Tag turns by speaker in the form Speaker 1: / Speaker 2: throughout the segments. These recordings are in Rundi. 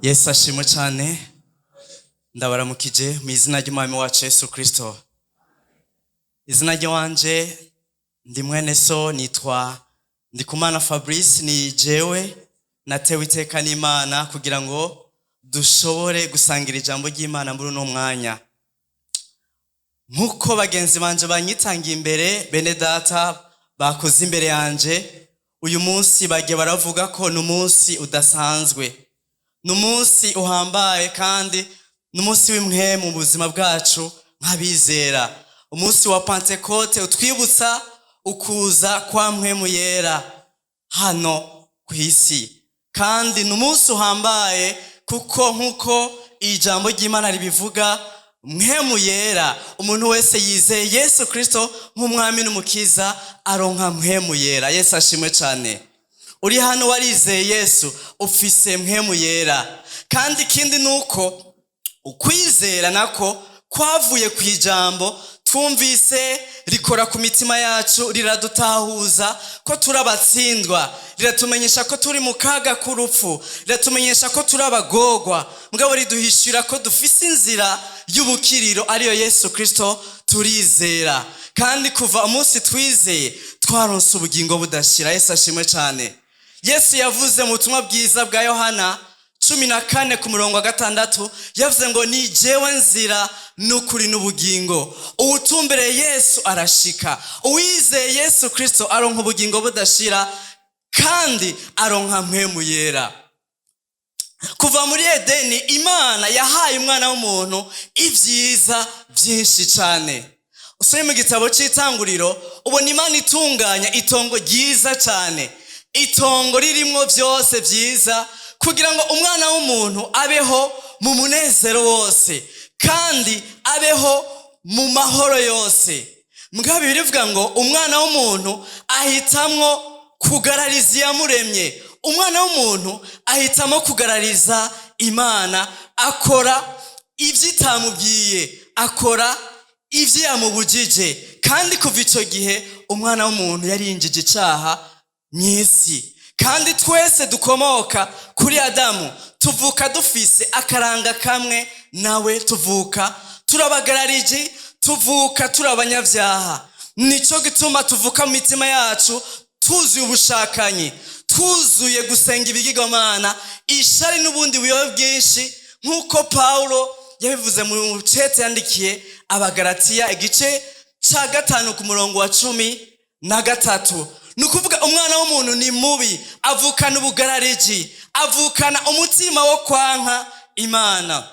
Speaker 1: Yesu ashimwe cyane. Ndabaramukije mu izina ry'Umwami wacu Yesu Kristo. Izina ryanje ndi mwene so nitwa Ndikumana Fabrice, ni jewe natewe iteka n'Imana kugira ngo dushobore gusangira ijambo ry'Imana muri uno mwanya. Nkuko bagenzi banje banyitangiye imbere, bene data bakoze imbere yanje, uyu munsi bagiye baravuga ko n'umunsi udasanzwe, n'umunsi uhambaye kandi n'umunsi w'imwe mu buzima bwacu nk'abizera. Umunsi wa Pentecote utwibutsa ukuza kwa mpwemu yera hano ku isi, kandi n'umunsi uhambaye kuko nkuko ijambo ry'Imana ribivuga, mpwemu yera, umuntu wese yizeye Yesu Kristo nk'umwami n'umukiza aronka mpwemu yera. Yesu ashimwe cyane. Uri hano warizeye Yesu, ufise mpwemu yera. Kandi ikindi nuko ukwizera nako kwavuye ku ijambo twumvise rikora ku mitima yacu, riradutahuza ko turabatsindwa, riratumenyesha ko turi mu kaga k'urupfu, riratumenyesha ko turabagorwa, mugabo riduhishura ko dufise inzira y'ubukiriro ariyo Yesu Kristo. Turizera kandi kuva umunsi twizeye twaronse ubugingo budashira. Yesu ashimwe cyane. Yesu yavuze mu butumwa bwiza bwa Yohana 14:6 yavuze ngo ni jewe nzira n'ukuri n'ubugingo, uwutumbereye Yesu arashika. Uwizeye Yesu Kristo aronka ubugingo budashira kandi aronka mpwemu yera. Kuva muri Edeni, Imana yahaye umwana w'umuntu ibyiza byinshi cyane. Usomye mu gitabo cy'Itanguriro ubona Imana itunganya itongo ryiza cyane, itongo ririmo byose byiza kugira ngo umwana w'umuntu abeho mu munezero wose kandi abeho mu mahoro yose. Mugabo Bibiliya ivuga ngo umwana w'umuntu ahitamwo kugarariza iyamuremye. Umwana w'umuntu ahitamo kugarariza Imana, akora ibyo itamubwiye, akora ibyo yamubujije. Kandi kuva icyo gihe umwana w'umuntu yarinjije icyaha mw'isi. Kandi twese dukomoka kuri Adamu, tuvuka dufise akaranga kamwe nawe, tuvuka turabagararije, tuvuka turabanyabyaha. Nico gituma tuvuka mu mitima yacu tuzuye ubushakanyi, tuzuye gusenga ibigirwamana, ishari n'ubundi buyobe bwinshi, nk'uko Paulo yabivuze mu cete yandikiye Abagalatiya igice ca 5:13. Nukuvuga umwana w'umuntu ni mubi, avukana ubugarariji, avukana umutima wo kwanka Imana.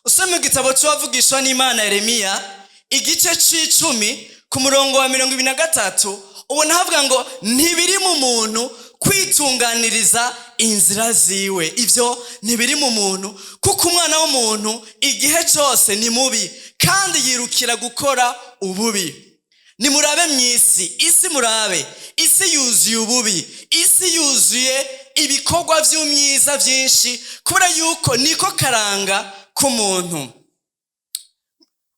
Speaker 1: Usome mu gitabo cy'Uwavugishwa n'Imana Yeremiya igice c'10:23 ubona havuga ngo ntibiri mu muntu kwitunganiriza inzira ziwe. Ibyo ntibiri mu muntu kuko umwana w'umuntu igihe cyose ni mubi kandi yirukira gukora ububi. Nimurabe mw'isi, isi murabe, isi yuzuye ububi, isi yuzuye ibikorwa by'umyiza byinshi, kubera yuko niko karanga k'umuntu.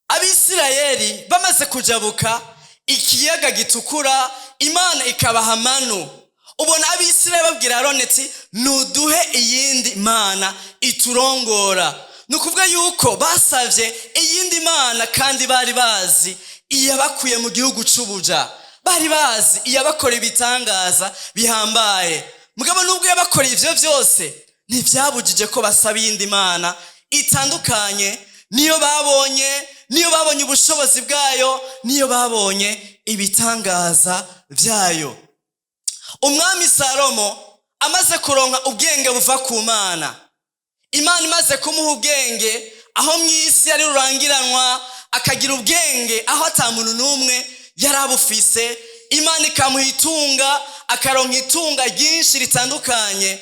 Speaker 1: Abisirayeli bamaze kujabuka ikiyaga gitukura, Imana ikabaha manu. Ubona Abisirayeli babwira Aroni ati nuduhe iyindi mana iturongora. Nukuvuga yuko basavye iyindi mana kandi bari bazi iyabakuye mu gihugu c'ubuja, bari bazi iyabakora ibitangaza bihambaye. Mugabo nubwo yabakora ivyo byose ntivyabujije ko basaba iyindi mana itandukanye niyo babonye ubushobozi bwayo, niyo babonye ibitangaza byayo. Umwami Salomo amaze kuronka ubwenge buva ku Mana, Imana imaze kumuha ubwenge aho mw'isi yari rurangiranwa, akagira ubwenge aho ata muntu n'umwe yari abufise, Imana ikamuha itunga, akaronka itunga ryinshi ritandukanye,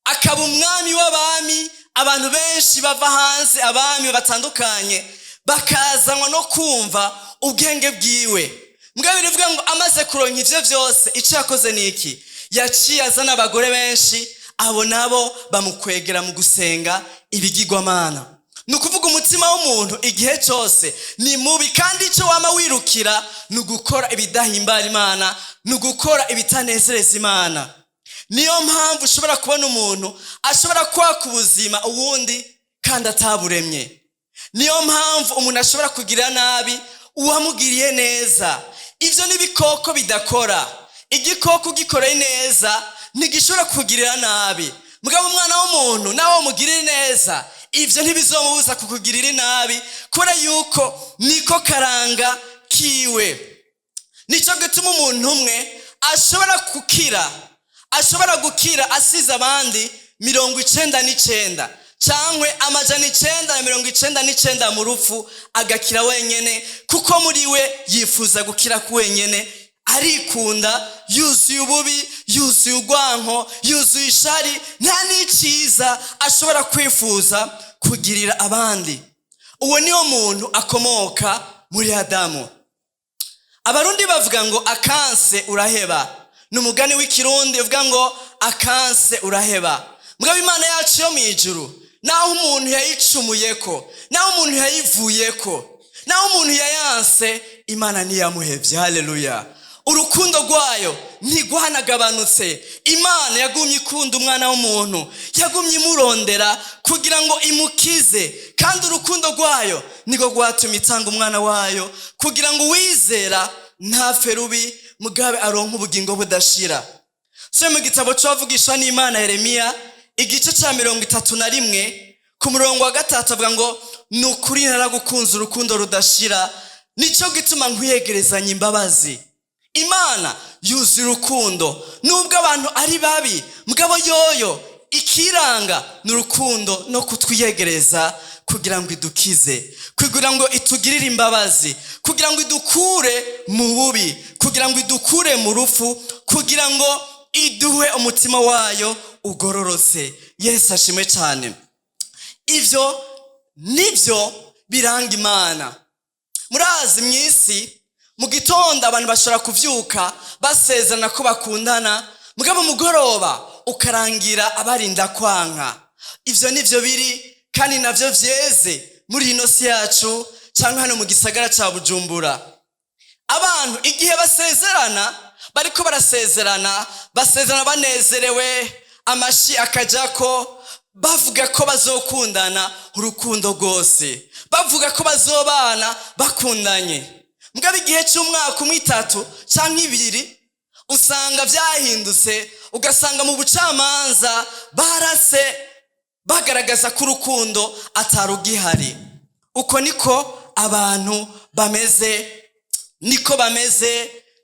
Speaker 1: akaba umwami w'abami. Abantu benshi bava hanze, abami batandukanye, bakazanwa no kumva ubwenge bwiwe. Mugabo bivuga ngo amaze kuronka ivyo byose, icyo yakoze ni iki? Yaciye azana abagore benshi, abo nabo bamukwegera mu gusenga ibigirwamana. Nukuvuga umutima w'umuntu igihe cyose ni mubi, kandi icyo wama wirukira ni ugukora ibidahimbara Imana, ni ugukora ibitanezereza Imana. niyo mpamvu ushobora kubona umuntu ashobora kwaka ubuzima uwundi kandi ataburemye. Niyo mpamvu umuntu ashobora kugira nabi uwamugiriye neza. Ivyo ni ibikoko bidakora. Igikoko ugikoreye neza ntigishobora kukugirira nabi. Mugabo umwana w'umuntu nawe umugirire neza, ivyo ntibizomubuza kukugirira nabi, kubera yuko niko karanga kiwe. Nico gituma umuntu umwe ashobora gukira asize abandi 99 cankwe 999 mu rupfu, agakira wenyene, kuko muri we yifuza gukira ku wenyene, arikunda, yuzuye ububi, yuzuye urwanko, yuzuye ishari, nta n'iciza ashobora kwifuza kugirira abandi. Uwo niwo muntu akomoka muri Adamu. Abarundi bavuga ngo akanse uraheba. Numugani w'ikirundi uvuga ngo akanse uraheba. Mugabo Imana yacu yo mwijuru, naho umuntu yayicumuyeko, naho umuntu yayivuyeko, naho umuntu yayanse, Imana ntiyamuhevye. Haleluya. Urukundo rwayo ntigwanagabanutse. Imana yagumye ikunda umwana w'umuntu, yagumye imurondera kugira ngo imukize, kandi urukundo rwayo niko rwatumye itanga umwana wayo kugira ngo uwizera ntapfe rubi, mugabe aronke ubugingo budashira. So mu gitabo c'abavugishwa n'Imana Yeremiya igice ca 31 ku murongo wa 3 avuga ngo nukuri naragukunze urukundo rudashira, nico gituma nkwiyegerezanya imbabazi. Imana yuzuye urukundo nubwo abantu ari babi, mugabo yoyo ikiranga n'urukundo no kutwiyegereza kugira ngo idukize, kugira ngo itugirire imbabazi, kugira ngo idukure mu bubi, kugira ngo idukure mu rupfu, kugira ngo iduhe umutima wayo ugororotse. Yesu ashimwe cyane. Ivyo nivyo biranga Imana. Murazi mw'isi mu gitondo abantu bashobora kuvyuka basezerana ko bakundana, mugabo mugoroba ukarangira abarinda kwanka. Ivyo nivyo biri kandi navyo vyeze muri ino si yacu canke hano mu gisagara ca Bujumbura. Abantu igihe basezerana bariko basezerana banezerewe, amashi akajako, bavuga ko bazokundana urukundo rwose, bavuga ko bazobana bakundanye. Mugabo igihe cy'umwaka 3 canke 2 usanga vyahindutse, ugasanga mu bucamanza barase bagaragaza ko urukundo atarugihari. Uko niko abantu bameze,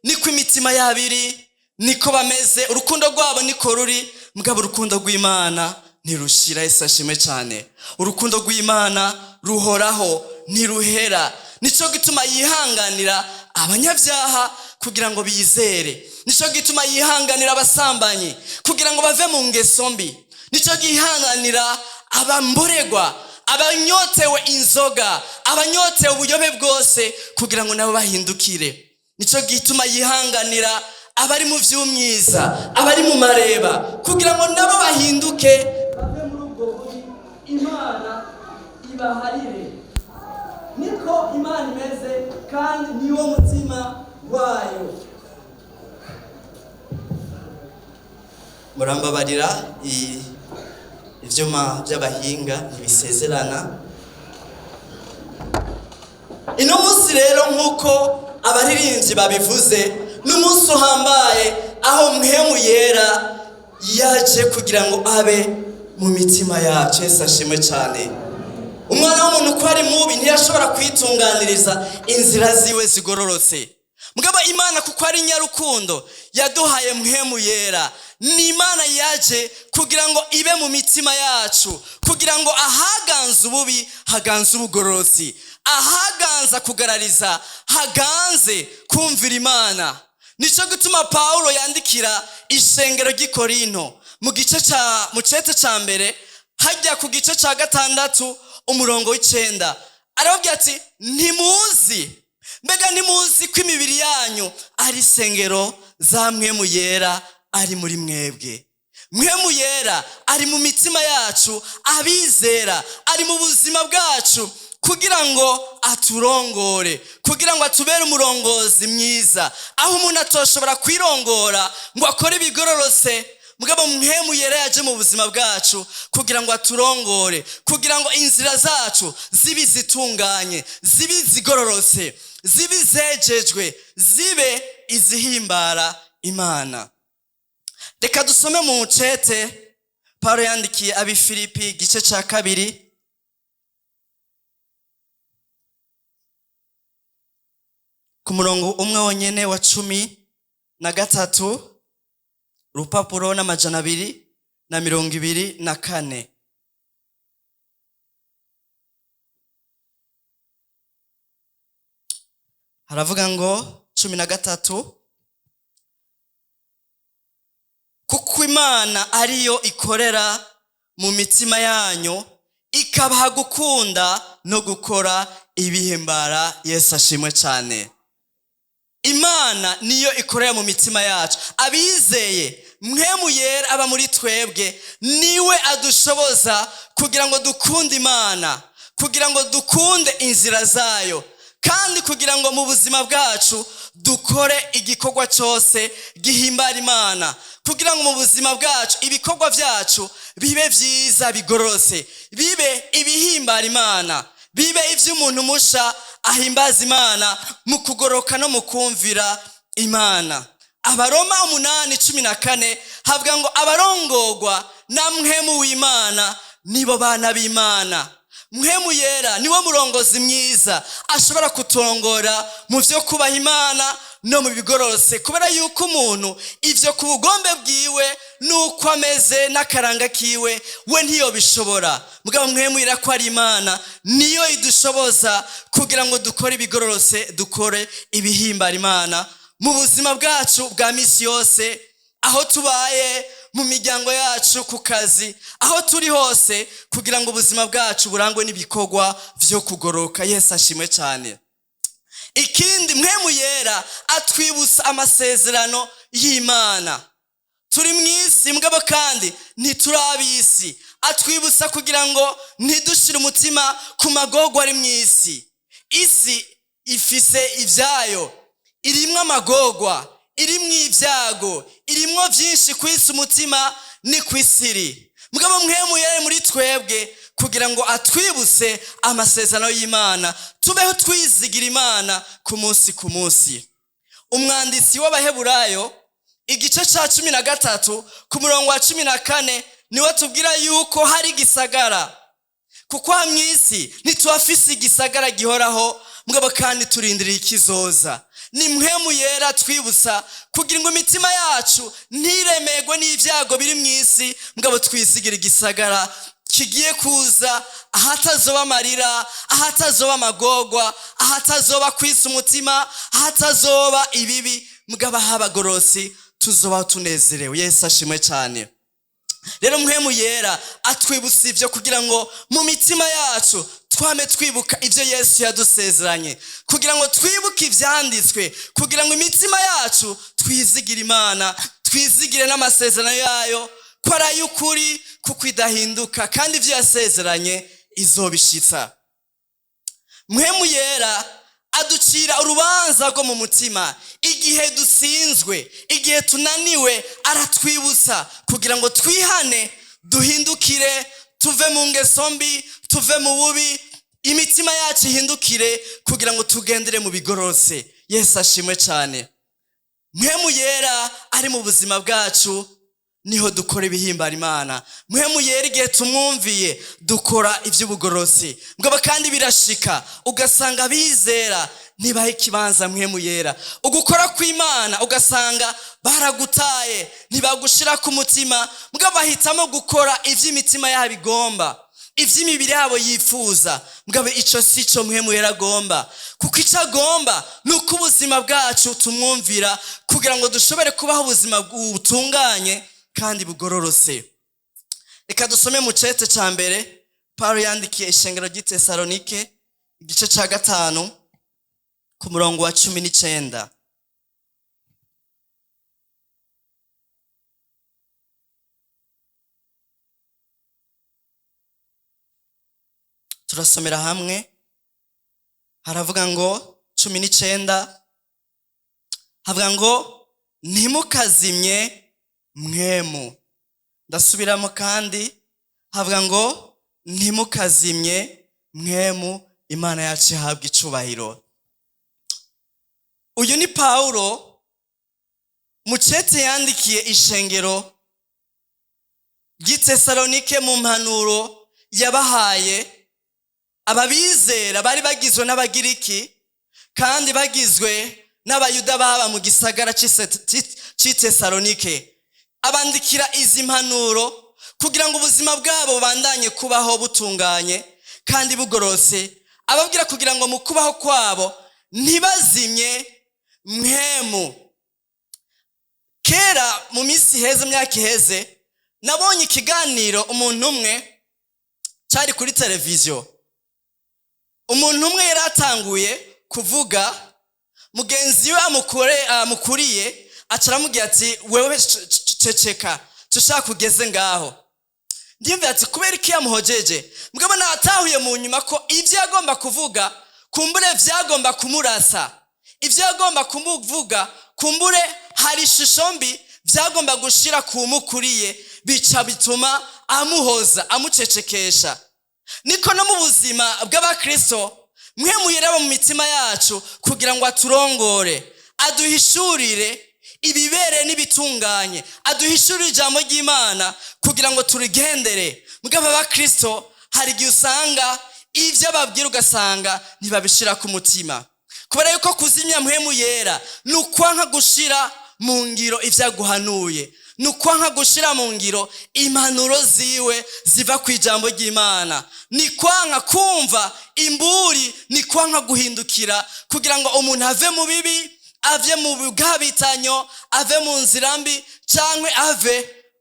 Speaker 1: niko imitima yabiri, niko bameze, urukundo rwabo niko ruri, mugabo urukundo rw'Imana ntirushira. Yesu ashimwe cyane. Urukundo rw'Imana ruhoraho ntiruhera. Nico gituma yihanganira abanyabyaha kugira ngo bizere. Nico gituma yihanganira abasambanyi kugira ngo bave mu ngeso mbi. Nico gihanganira abamboregwa, abanyotewe inzoga, abanyotewe ubuyobe bwose kugira ngo nabo bahindukire. Nico gituma yihanganira abari mu vy'umyiza, abari mu mareba kugira ngo nabo bahinduke, bave muri ubwo bubi, Imana ibaharire. Niko Imana imeze kandi niwo mutima wayo. Murambabarira ivyuma by'abahinga ntibisezerana. Ino munsi rero nkuko abaririmbyi babivuze, n'umunsi uhambaye aho Mpwemu Yera yaje kugira ngo abe mu mitima yacu. Yesu ashimwe cyane. Umwana w'umuntu ko ari mubi ntiyashobora kwitunganiriza inzira ziwe zigororotse, mugabo Imana kuko ari nyarukundo yaduhaye Mpwemu Yera. Ni Imana yaje kugira ngo ibe mu mitima yacu, kugira ngo ahaganze ububi haganze ubugororotsi, ahaganza kugarariza haganze kumvira Imana. Nico gituma Paulo yandikira ishengero ry'i Korinto mu cete ca mbere hajya ku gice ca 6 umurongo w'9 arababwira ati mbega ntimuzi ko imibiri yanyu ari isengero za Mpwemu Yera ari muri mwebwe. Mpwemu Yera ari mu mitima yacu, abizera, ari mu buzima bwacu kugira ngo aturongore, kugira ngo atubere umurongozi mwiza, aho umuntu atoshobora kwirongora ngo akore ibigororotse mugabo mpwemu yera yaje mu buzima bwacu kugira ngo aturongore, kugira ngo inzira zacu zibe zitunganye, zibe zigororotse, zibe zejejwe, zibe izihimbara Imana. Reka dusome mu cete Paulo yandikiye abifilipi igice ca 2 ku murongo umwe wonyene wa 13, urupapuro n'amajana 224. Haravuga ngo 13, kuko Imana ariyo ikorera mu mitima yanyu ikabaha gukunda no gukora ibihimbara Yesu ashimwe cyane. Imana niyo ikorera mu mitima yacu, abizeye mpwemu yera aba muri twebwe niwe adushoboza kugira ngo dukunde Imana, kugira ngo dukunde inzira zayo, kandi kugira ngo mu buzima bwacu dukore igikorwa cyose gihimbara Imana, kugira ngo mu buzima bwacu ibikorwa byacu bibe byiza bigororotse, bibe ibihimbara Imana, bibe ivy'umuntu musha ahimbaza Imana mu kugoroka no mu kumvira Imana. Abaroma 8:14 havuga ngo abarongorwa na mpwemu w'Imana nibo bana b'Imana. Mpwemu yera niwe murongozi mwiza ashobora kuturongora mu vyo kubaha Imana no mu bigororotse, kubera yuko umuntu ivyo ku bugombe bwiwe nuko ameze n'akaranga kiwe we ntiyo bishobora, mugabo mpwemu yera ko ari Imana niyo idushoboza kugira ngo dukore ibigororotse, dukore ibihimbara Imana mu buzima bwacu bwa misi yose, aho tubaye, mu miryango yacu, ku kazi, aho turi hose, kugira ngo ubuzima bwacu burangwe n'ibikorwa vyo kugoroka. Yesu ashimwe cyane. Ikindi, mpwemu yera atwibutsa amasezerano y'Imana. Turi mw'isi mugabo kandi ntiturabisi, atwibutsa kugira ngo ntidushire umutima ku magorwa ari mw'isi. Isi ifise ivyayo, irimwo amagorwa, irimwo ibyago, irimwo byinshi kwisi, umutima ni kwisiri. Mugabo mpwemu yera muri twebwe kugira ngo atwibutse amasezerano y'Imana, tubeho twizigira Imana ku munsi ku munsi. Umwanditsi w'Abaheburayo igice ca 13 ku murongo wa 14 niwe tubwira yuko hari gisagara, kuko mw'isi ntitwafise igisagara gihoraho, mugabo kandi turindiriye ikizoza. Ni mpwemu yera twibutsa kugira ngo imitima yacu ntiremegwe n'ivyago biri mw'isi, mugabo twizigira igisagara kigiye kuza, ahatazoba amarira, ahatazoba amagorwa, ahatazoba kwisa umutima, ahatazoba ibibi, mugabo habagorosi tuzoba tunezerewe. Yesu ashimwe cyane. Rero mpwemu yera atwibutsa ivyo kugira ngo mu mitima yacu twame twibuka ivyo Yesu yadusezeranye, kugira ngo twibuke ivyanditswe, kugira ngo imitima yacu twizigire Imana, twizigire n'amasezerano yayo ko ari ay'ukuri, kuko idahinduka, kandi ivyo yasezeranye izobishitsa. Mpwemu yera aducira urubanza rwo mu mutima igihe dusinzwe, igihe tunaniwe, aratwibutsa kugira ngo twihane, duhindukire, tuve mu ngeso mbi, tuve mu bubi, imitima yacu ihindukire kugira ngo tugendere mu bigororotse. Yesu ashimwe cyane. Mpwemu yera ari mu buzima bwacu niho dukora ibihimbara Imana. Mpwemu yera igihe tumwumviye dukora ivy'ubugororotsi, mugabo kandi birashika ugasanga bizera ntibahe ikibanza mpwemu yera. Ugukora kw'Imana ugasanga baragutaye, ntibagushira ku mutima, mugabo bahitamo gukora ivy'imitima yabo igomba, ivy'imibiri yabo yifuza, mugabo ico sico mpwemu yera agomba. Kuko ico agomba nuko ubuzima bwacu tumwumvira kugira ngo dushobore kubaho ubuzima butunganye kandi bugororotse. Reka dusome mu cete ca mbere Paulo yandikiye ishengero ry'i Tesalonike igice ca 5 ku murongo wa 19. Turasomera hamwe. Haravuga ngo 19, havuga ngo ntimukazimye mpwemu. ndasubiramo kandi havuga ngo ntimukazimye mwemu Imana yacu ihabwa icubahiro. Uyu ni Pawulo mu cete yandikiye ishengero ry'Itesalonike mu mpanuro yabahaye ababizera bari bagizwe n'Abagiriki kandi bagizwe n'Abayuda baba mu gisagara c'Itesalonike. Abandikira izi mpanuro kugira ngo ubuzima bwabo bubandanye kubaho butunganye kandi bugorose. Ababwira kugira ngo mu kubaho kwabo ntibazimye mwemu. Kera mu minsi iheze, myaka iheze, nabonye ikiganiro umuntu umwe cyari kuri televiziyo. Umuntu umwe yaratanguye kuvuga, mugenzi we amukuriye acaramubwira ati wewe ceceka tushaka kugeze ngaho. Ndiyumvira ati kubera iki yamuhojeje, mugabo natahuye mu nyuma ko ivyo yagomba kuvuga kumbure vyagomba kumurasa. Ivyo yagomba kumuvuga kumbure hari ishusho mbi vyagomba gushira kumukuriye, bica bituma amuhoza, amucecekesha. Niko no mu buzima bw'Abakristo mwemu yeraba mu mitima yacu kugira ngo aturongore, aduhishurire ibibere n'ibitunganye, aduhishurire ijambo ry'Imana kugira ngo turigendere. Mugabo Abakristo hari igihe usanga ivyo ababwira ugasanga ntibabishira ku mutima, kubera yuko kuzimya mwemu yera nukwanka gushira mu ngiro ivyaguhanuye, nukwanka gushira mu ngiro impanuro ziwe ziva ku ijambo ry'Imana, ni kwanka kumva imburi, ni kwanka guhindukira kugira ngo umuntu ave mu bibi, ave mu bwabitanyo, ave mu nzira mbi, canke ave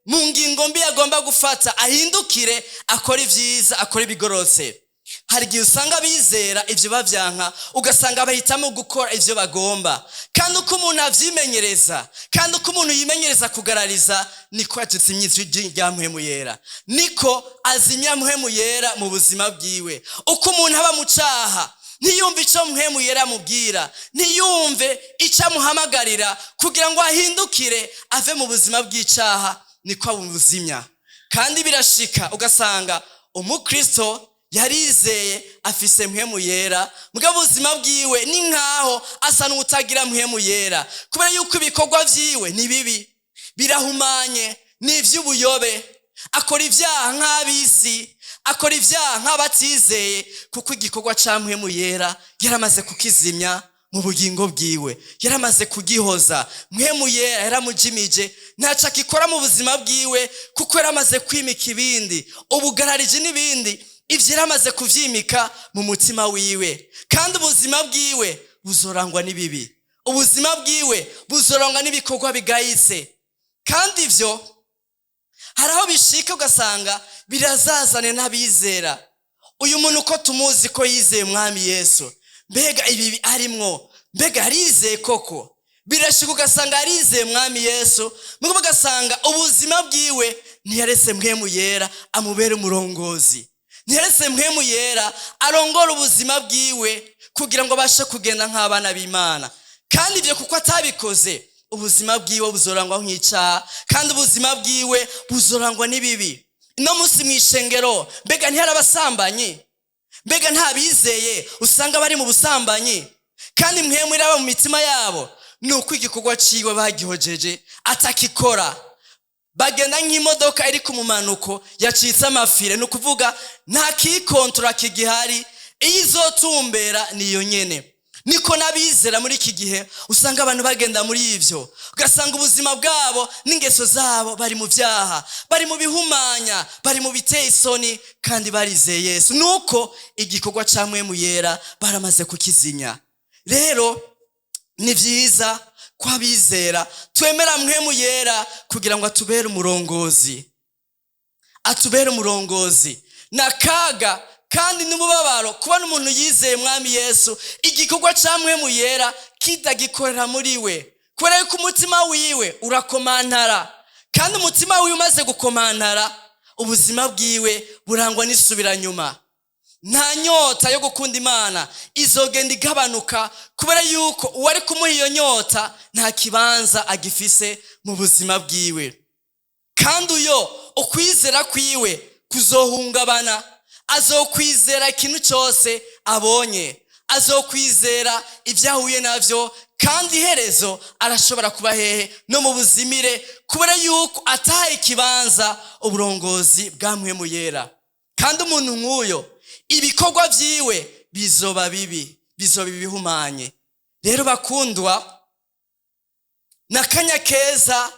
Speaker 1: mu ngingo mbi agomba gufata, ahindukire akora ivyiza, akora ibigorose. Hari igihe usanga bizera ivyo bavyanka, ugasanga bahitamo gukora ivyo bagomba. Kandi uko umuntu avyimenyereza, kandi uko umuntu yimenyereza kugarariza, niko azimya ijwi rya mpwemu yera, niko azimya mpwemu yera mu buzima bwiwe. Uko umuntu aba mu caha, ntiyumve ico mpwemu yera amubwira, ntiyumve ico amuhamagarira kugira ngo ahindukire ave mu buzima bw'icaha, niko abuzimya. Kandi birashika ugasanga umukristo yarizeye afise mpwemu yera, mugabo ubuzima bwiwe ni nkaho asa n'utagira mpwemu yera, kubera yuko ibikorwa vyiwe ni bibi, birahumanye, ni ivy'ubuyobe, akora ivyaha nk'abisi, akora ivyaha nk'abatizeye, kuko igikorwa ca mpwemu yera yaramaze kukizimya mu bugingo bwiwe, yaramaze kugihoza. Mpwemu yera yaramujimije, ntaco akikora mu buzima bwiwe kuko yaramaze kwimika ibindi, ubugarariji n'ibindi, ivyo yaramaze kuvyimika mu mutima wiwe. Kandi ubuzima bwiwe buzorangwa n'ibibi, ubuzima bwiwe buzorangwa n'ibikorwa bigayitse. Kandi ivyo hari aho bishika ugasanga birazazane n'abizera. Uyu muntu uko tumuzi ko yizeye Mwami Yesu, mbega ibi arimwo, mbega yarizeye koko? Birashika ugasanga yarizeye Mwami Yesu, mugabo ugasanga ubuzima bwiwe ntiyaretse mpwemu yera amubere umurongozi, ntiyaretse mpwemu yera arongora ubuzima bwiwe kugira ngo abashe kugenda nk'abana b'Imana. Kandi ivyo kuko atabikoze, ubuzima bwiwe buzorangwa nk'icaha, kandi ubuzima bwiwe buzorangwa n'ibibi. Ino musi mw'ishengero, mbega ntihari abasambanyi? Mbega nta bizeye usanga bari mu busambanyi? Kandi mpwemu iraba mu mitima yabo, nuko igikorwa ciwe bagihojeje atakikora. Bagenda nk'imodoka iri ku mumanuko yacitse amafire, nukuvuga nta kikontora kigihari, iyo izotumbera niyo nyene. Niko nabizera muri iki gihe usanga abantu bagenda muri ivyo, ugasanga ubuzima bwabo n'ingeso zabo bari mu vyaha, bari mu bihumanya, bari mu biteye isoni, kandi barizeye Yesu, nuko igikorwa ca mpwemu yera baramaze kukizinya. Rero ni vyiza ko abizera twemera mpwemu yera kugira ngo atubere umurongozi, atubere umurongozi. Nakaga kandi n'umubabaro kubona umuntu yizeye Mwami Yesu, igikorwa ca mpwemu yera kidagikorera muri we, kubera yuko umutima wiwe urakomantara. Kandi umutima wiwe umaze gukomantara, ubuzima bwiwe burangwa n'isubiranyuma. Nta nyota yo gukunda Imana izogenda igabanuka, kubera yuko uwari kumuha iyo nyota nta kibanza agifise mu buzima bwiwe. kandi uyo ukwizera kwiwe kuzohungabana, azokwizera ikintu cyose abonye, azokwizera ibyo ahuye navyo, kandi iherezo arashobora kuba hehe? No mu buzimire, kubera yuko atahaye ikibanza uburongozi bwa mpwemu yera. Kandi umuntu nk'uyo ibikorwa vyiwe bizoba bibi, bizoba bihumanye. Rero bakundwa, n'akanya keza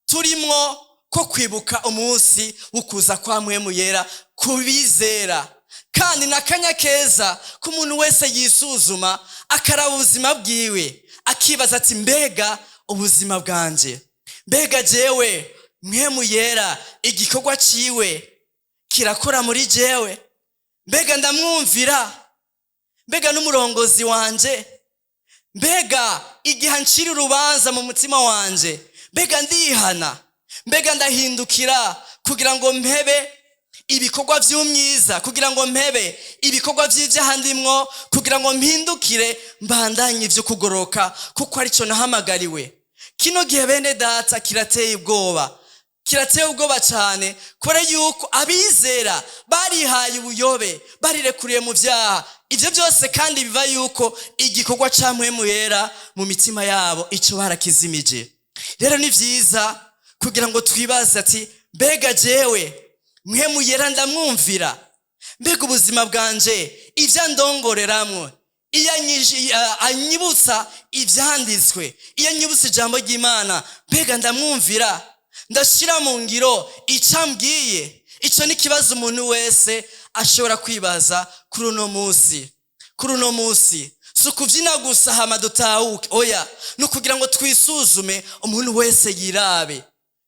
Speaker 1: turimwo ko kwibuka umunsi w'ukuza kwa mpwemu yera kubizera. Kandi n'akanya keza ko umuntu wese yisuzuma akaraba ubuzima bwiwe, akibaza ati mbega ubuzima bwanje, mbega jewe mpwemu yera igikorwa ciwe kirakora muri jewe? Mbega ndamwumvira? Mbega n'umurongozi wanje? Mbega igihe ncira urubanza mu mutima wanje, mbega ndihana? Mbega ndahindukira kugira ngo mpebe ibikorwa vy'umyiza, kugira ngo mpebe ibikorwa vy'ivyaha ndimwo, kugira ngo mpindukire mbandanye ivyo kugoroka, kuko arico nahamagariwe? Kino gihe bene data kirateye ubwoba, kirateye ubwoba cyane, kubera yuko abizera barihaye ubuyobe, barirekuriye mu vyaha. Ivyo byose kandi biva yuko igikorwa ca mpwemu yera mu mitima yabo ico barakizimije. Rero ni vyiza kugira ngo twibaze ati mbega jewe mpwemu yera ndamwumvira? Mbega ubuzima bwanje ivyo ndongoreramwo, iyo anyibutsa ivyanditswe, iyo anyibutsa ijambo ry'Imana, mbega ndamwumvira? Ndashira mu ngiro ico ambwiye? Ico ni kibazo umuntu wese ashobora kwibaza kuri uno munsi. Kuri uno munsi si ukuvyina gusa hama dutahuke, oya, ni ukugira ngo twisuzume, umuntu wese yirabe,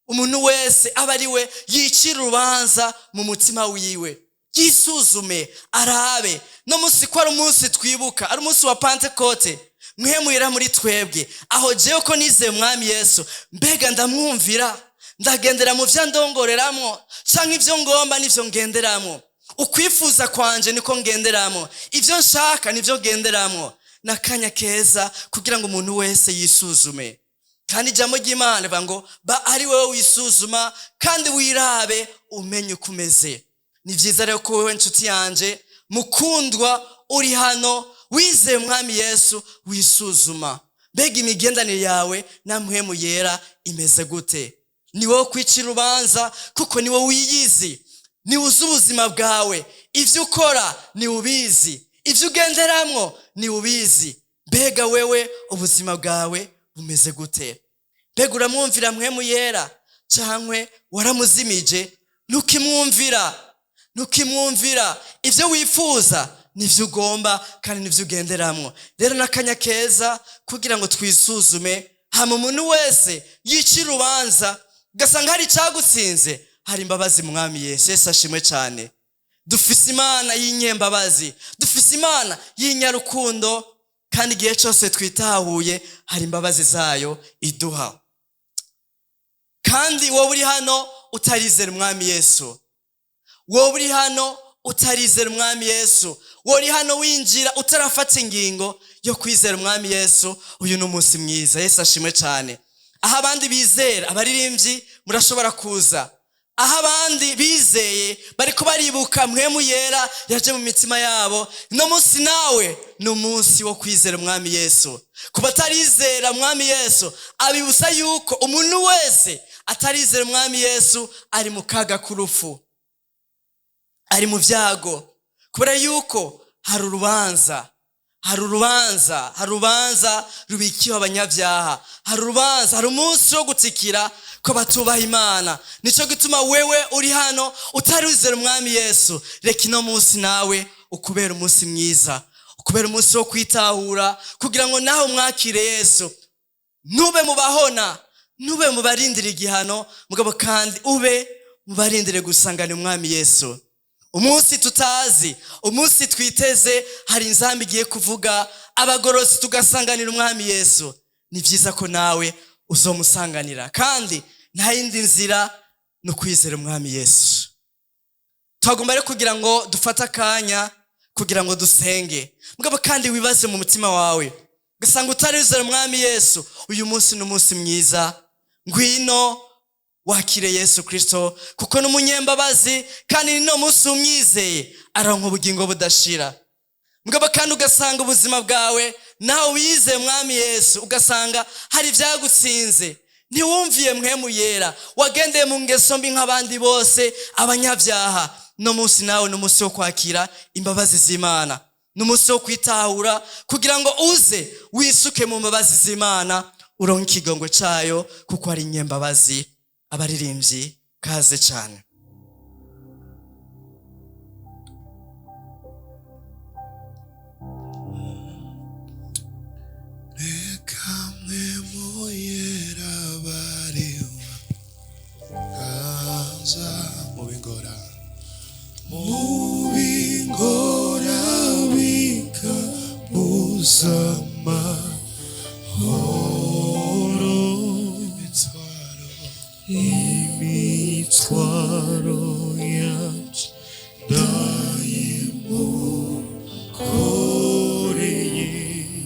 Speaker 1: umuntu wese aba ari we yicira urubanza mu mutima wiwe, yisuzume arabe. No munsi ko ari umunsi twibuka, ari umunsi wa Pentekote, mpwemu yera muri twebwe, aho jewe ko nizeye umwami Yesu, mbega ndamwumvira? Ndagendera mu vyo ndongoreramwo, canke ivyo ngomba nivyo ngenderamwo? Ukwifuza kwanje niko ngenderamwo, ivyo nshaka nivyo ngenderamwo? N'akanya keza kugira ngo umuntu wese yisuzume. Kandi ijambo ry'Imana rivuga ngo ba ari wewe wisuzuma kandi wirabe umenye uko umeze. Ni vyiza rero ko wewe nshuti yanje mukundwa uri hano wizeye umwami Yesu wisuzuma. Mbega imigendanire yawe na mpwemu yera imeze gute? Ni wowe kwicira urubanza kuko ni wowe wiyizi, ni uzi ubuzima bwawe, ivyo ukora ni ubizi, ivyo ugenderamwo ni ubizi. Mbega wewe ubuzima bwawe bumeze gute? Mbega uramwumvira mpwemu yera cankwe waramuzimije? Ntukimwumvira. Ivyo wifuza nivyo ugomba kandi nivyo ugenderamwo. Rero n'akanya keza kugira ngo twisuzume, hama umuntu wese yicira urubanza, gasanga hari cagutsinze, hari imbabazi mu mwami Yesu. Yesu ashimwe cyane. Dufise Imana y'inyembabazi, dufise Imana y'inyarukundo, kandi igihe cyose twitahuye hari imbabazi zayo iduha. Kandi wowe uri hano utarizera umwami Yesu, wowe uri hano utarizera umwami Yesu, wowe uri hano winjira utarafata ingingo yo kwizera umwami Yesu, uyu ni umunsi mwiza. Yesu ashimwe cyane. Aho abandi bizera, abaririmbyi murashobora kuza. Aho abandi bizeye bariko baribuka mpwemu yera yaje mu mitima yabo, no munsi nawe ni umunsi wo kwizera umwami Yesu. Kuba atarizera umwami Yesu abibusa yuko umuntu wese atarizera umwami Yesu ari mu kaga k'urupfu, ari mu vyago, kubera yuko hari urubanza rubikiwe abanyabyaha, hari umunsi wo gutsikira ko batubaha Imana. Nico gituma wewe uri hano utarizera umwami Yesu, reka ino munsi nawe ukubera umunsi mwiza, ukubera umunsi wo kwitahura, kugira ngo nawe umwakire Yesu. Ntube mu bahona, ntube mu barindira igihano, mugabo kandi ube mu barindire gusangana umwami Yesu. Umunsi tutazi, umunsi twiteze, hari inzambi igiye kuvuga, abagorozi tugasanganira umwami Yesu. Ni vyiza ko nawe uzomusanganira, kandi nta yindi nzira no kwizera umwami Yesu. Twagomba rero kugira ngo dufate akanya kugira ngo dusenge, mugabo kandi wibaze mu mutima wawe, gasanga utarizera umwami Yesu, uyu munsi ni umunsi mwiza. Ngwino wakire Yesu Kristo kuko n'umunyembabazi kandi no munsi umwizeye aronka ubugingo budashira. Mugabo kandi ugasanga ubuzima bwawe nawe wize mwami Yesu ugasanga hari vyagutsinze, ntiwumviye mpwemu yera, wagendeye mu ngeso mbi nk'abandi bose abanyabyaha. No munsi nawe n'umunsi wo kwakira imbabazi z'Imana, n'umunsi wo kwitahura kugira ngo uze wisuke mu mbabazi z'Imana uronke ikigongo cayo kuko ari inyembabazi. Abaririmbyi kaze cyane.